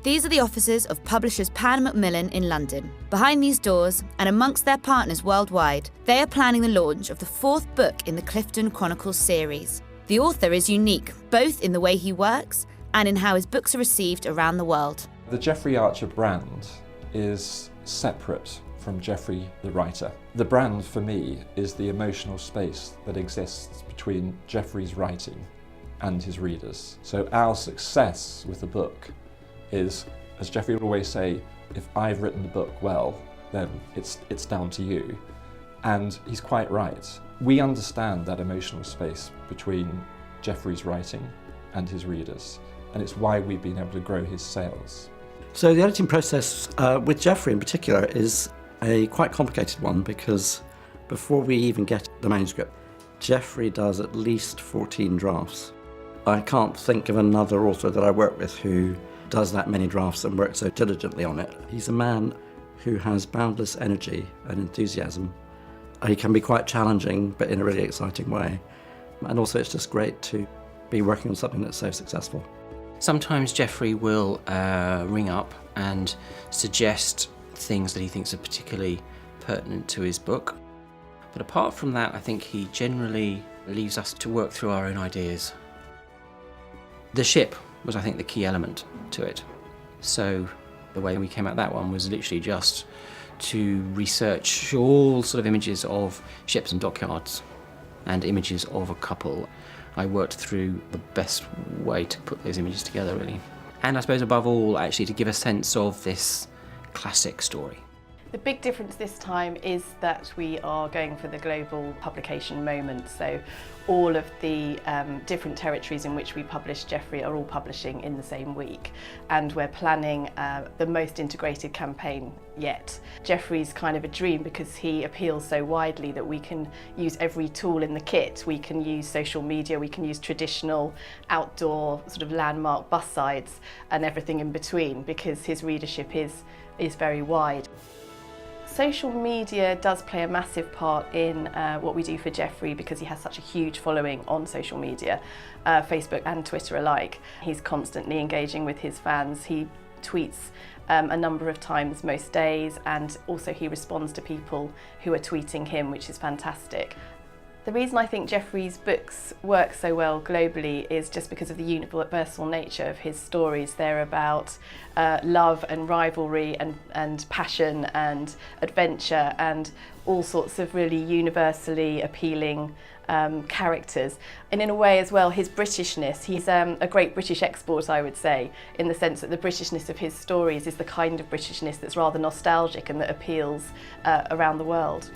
These are the offices of publishers Pan Macmillan in London. Behind these doors, and amongst their partners worldwide, they are planning the launch of the 4th book in the Clifton Chronicles series. The author is unique, both in the way he works and in how his books are received around the world. The Geoffrey Archer brand is separate from Geoffrey the writer. The brand for me is the emotional space that exists between Geoffrey's writing and his readers. So our success with the book is, as Geoffrey would always say, if I've written the book well, then it's down to you. And he's quite right. We understand that emotional space between Geoffrey's writing and his readers, and it's why we've been able to grow his sales. So the editing process with Geoffrey in particular is a quite complicated one, because before we even get the manuscript, Geoffrey does at least 14 drafts. I can't think of another author that I work with who does that many drafts and works so diligently on it. He's a man who has boundless energy and enthusiasm. He can be quite challenging, but in a really exciting way. And also it's just great to be working on something that's so successful. Sometimes Geoffrey will ring up and suggest things that he thinks are particularly pertinent to his book. But apart from that, I think he generally leaves us to work through our own ideas. The ship was, I think, the key element to it. So the way we came at that one was literally just to research all sort of images of ships and dockyards and images of a couple. I worked through the best way to put those images together, really. And I suppose above all, actually, to give a sense of this classic story. The big difference this time is that we are going for the global publication moment. So all of the different territories in which we publish Geoffrey are all publishing in the same week. And we're planning the most integrated campaign yet. Geoffrey's kind of a dream because he appeals so widely that we can use every tool in the kit. We can use social media, we can use traditional outdoor sort of landmark bus sides and everything in between, because his readership is very wide. Social media does play a massive part in what we do for Geoffrey, because he has such a huge following on social media, Facebook and Twitter alike. He's constantly engaging with his fans. He tweets a number of times most days, and also he responds to people who are tweeting him, which is fantastic. The reason I think Geoffrey's books work so well globally is just because of the universal nature of his stories. They're about love and rivalry and passion and adventure and all sorts of really universally appealing characters. And in a way as well, his Britishness, he's a great British export, I would say, in the sense that the Britishness of his stories is the kind of Britishness that's rather nostalgic and that appeals around the world.